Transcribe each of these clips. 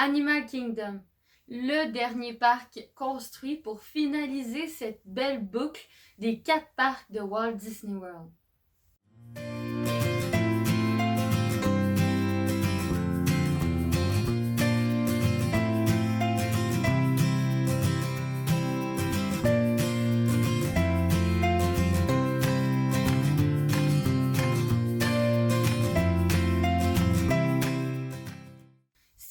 Animal Kingdom, le dernier parc construit pour finaliser cette belle boucle des 4 parcs de Walt Disney World.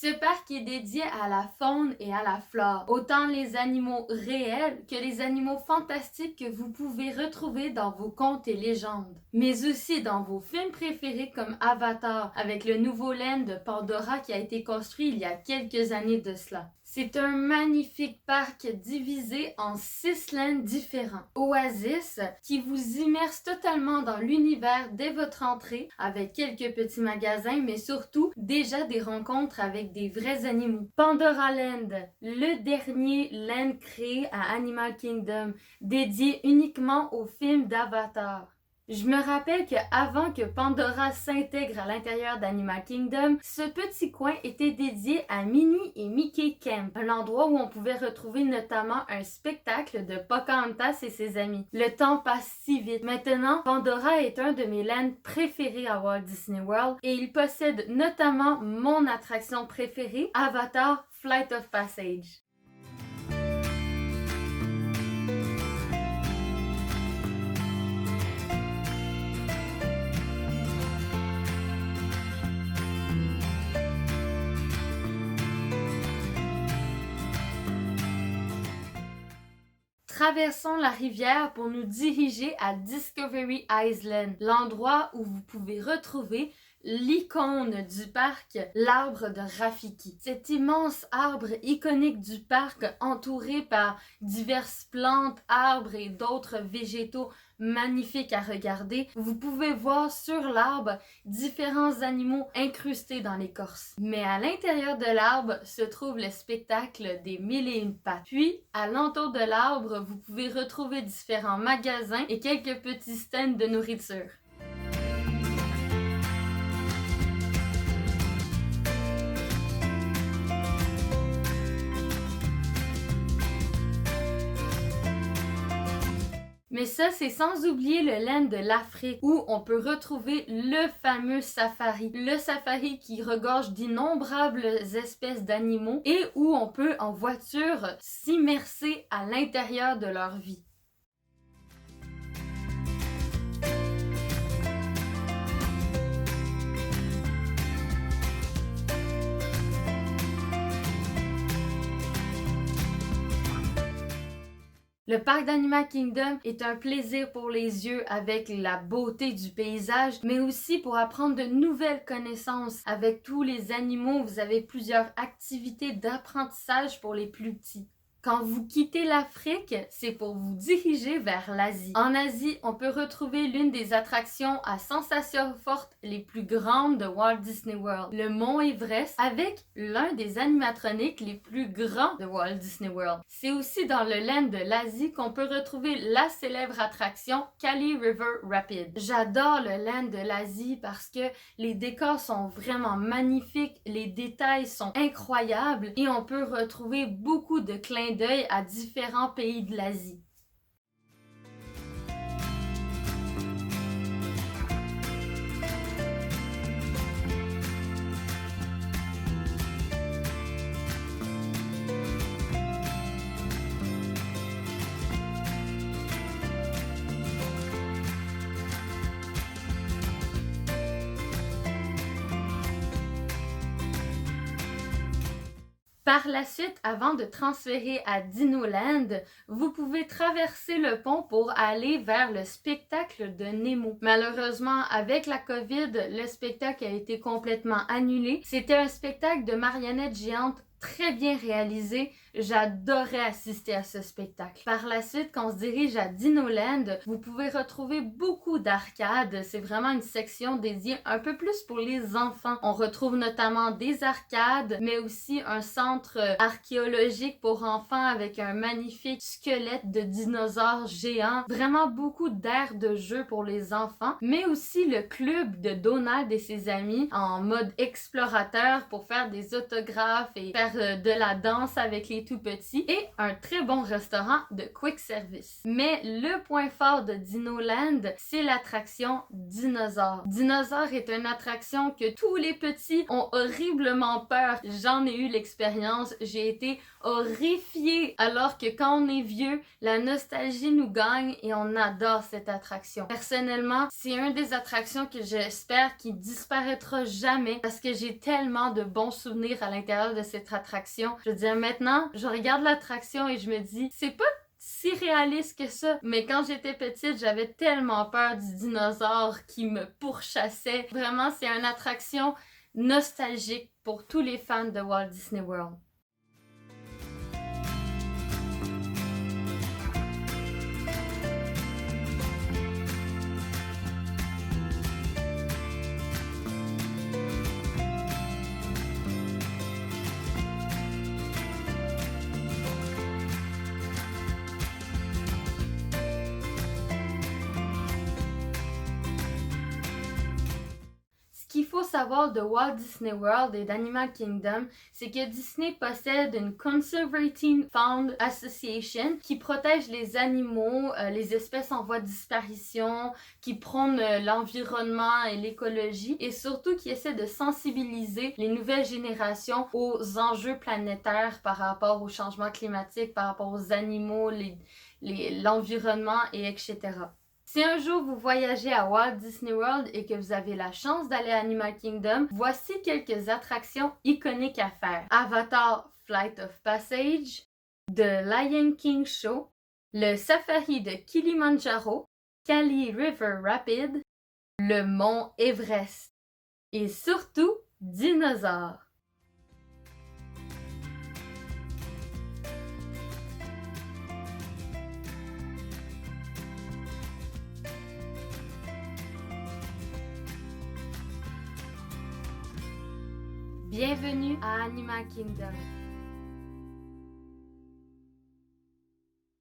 Ce parc est dédié à la faune et à la flore, autant les animaux réels que les animaux fantastiques que vous pouvez retrouver dans vos contes et légendes, mais aussi dans vos films préférés comme Avatar, avec le nouveau land de Pandora qui a été construit il y a quelques années de cela. C'est un magnifique parc divisé en 6 lands différents. Oasis, qui vous immerse totalement dans l'univers dès votre entrée, avec quelques petits magasins, mais surtout déjà des rencontres avec des vrais animaux. Pandora Land, le dernier land créé à Animal Kingdom, dédié uniquement au film d'Avatar. Je me rappelle qu'avant que Pandora s'intègre à l'intérieur d'Animal Kingdom, ce petit coin était dédié à Minnie et Mickey Camp, un endroit où on pouvait retrouver notamment un spectacle de Pocahontas et ses amis. Le temps passe si vite. Maintenant, Pandora est un de mes lands préférés à Walt Disney World et il possède notamment mon attraction préférée, Avatar Flight of Passage. Traversons la rivière pour nous diriger à Discovery Island, l'endroit où vous pouvez retrouver l'icône du parc, l'arbre de Rafiki. Cet immense arbre iconique du parc entouré par diverses plantes, arbres et d'autres végétaux magnifiques à regarder. Vous pouvez voir sur l'arbre différents animaux incrustés dans l'écorce. Mais à l'intérieur de l'arbre se trouve le spectacle des 1001 pattes. Puis, à l'entour de l'arbre, vous pouvez retrouver différents magasins et quelques petits stands de nourriture. Mais ça, c'est sans oublier le land de l'Afrique où on peut retrouver le fameux safari. Le safari qui regorge d'innombrables espèces d'animaux et où on peut en voiture s'immerser à l'intérieur de leur vie. Le parc d'Animal Kingdom est un plaisir pour les yeux avec la beauté du paysage, mais aussi pour apprendre de nouvelles connaissances. Avec tous les animaux, vous avez plusieurs activités d'apprentissage pour les plus petits. Quand vous quittez l'Afrique, c'est pour vous diriger vers l'Asie. En Asie, on peut retrouver l'une des attractions à sensations fortes les plus grandes de Walt Disney World, le mont Everest, avec l'un des animatroniques les plus grands de Walt Disney World. C'est aussi dans le land de l'Asie qu'on peut retrouver la célèbre attraction Kali River Rapid. J'adore le land de l'Asie parce que les décors sont vraiment magnifiques, les détails sont incroyables et on peut retrouver beaucoup de clins d'œil à différents pays de l'Asie. Par la suite, avant de transférer à Dinoland, vous pouvez traverser le pont pour aller vers le spectacle de Nemo. Malheureusement, avec la COVID, le spectacle a été complètement annulé. C'était un spectacle de marionnettes géantes très bien réalisé. J'adorais assister à ce spectacle. Par la suite, quand on se dirige à Dinoland, vous pouvez retrouver beaucoup d'arcades. C'est vraiment une section dédiée un peu plus pour les enfants. On retrouve notamment des arcades, mais aussi un centre archéologique pour enfants avec un magnifique squelette de dinosaures géants. Vraiment beaucoup d'aires de jeu pour les enfants, mais aussi le club de Donald et ses amis en mode explorateur pour faire des autographes et faire de la danse avec les tout petits, et un très bon restaurant de quick service. Mais le point fort de Dinoland, c'est l'attraction Dinosaure. Dinosaure est une attraction que tous les petits ont horriblement peur. J'en ai eu l'expérience, j'ai été horrifiée, alors que quand on est vieux, la nostalgie nous gagne et on adore cette attraction. Personnellement, c'est une des attractions que j'espère qui disparaîtra jamais parce que j'ai tellement de bons souvenirs à l'intérieur de cette attraction. Je veux dire, maintenant, je regarde l'attraction et je me dis, c'est pas si réaliste que ça. Mais quand j'étais petite, j'avais tellement peur du dinosaure qui me pourchassait. Vraiment, c'est une attraction nostalgique pour tous les fans de Walt Disney World. Ce qu'il faut savoir de Walt Disney World et d'Animal Kingdom, c'est que Disney possède une Conservating Fund Association qui protège les animaux, les espèces en voie de disparition, qui prône l'environnement et l'écologie et surtout qui essaie de sensibiliser les nouvelles générations aux enjeux planétaires par rapport au changement climatique, par rapport aux animaux, l'environnement et etc. Si un jour vous voyagez à Walt Disney World et que vous avez la chance d'aller à Animal Kingdom, voici quelques attractions iconiques à faire. Avatar Flight of Passage, The Lion King Show, le safari de Kilimanjaro, Kali River Rapid, le mont Everest et surtout Dinosaure. Bienvenue à Animal Kingdom.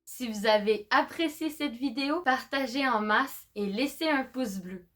Si vous avez apprécié cette vidéo, partagez en masse et laissez un pouce bleu.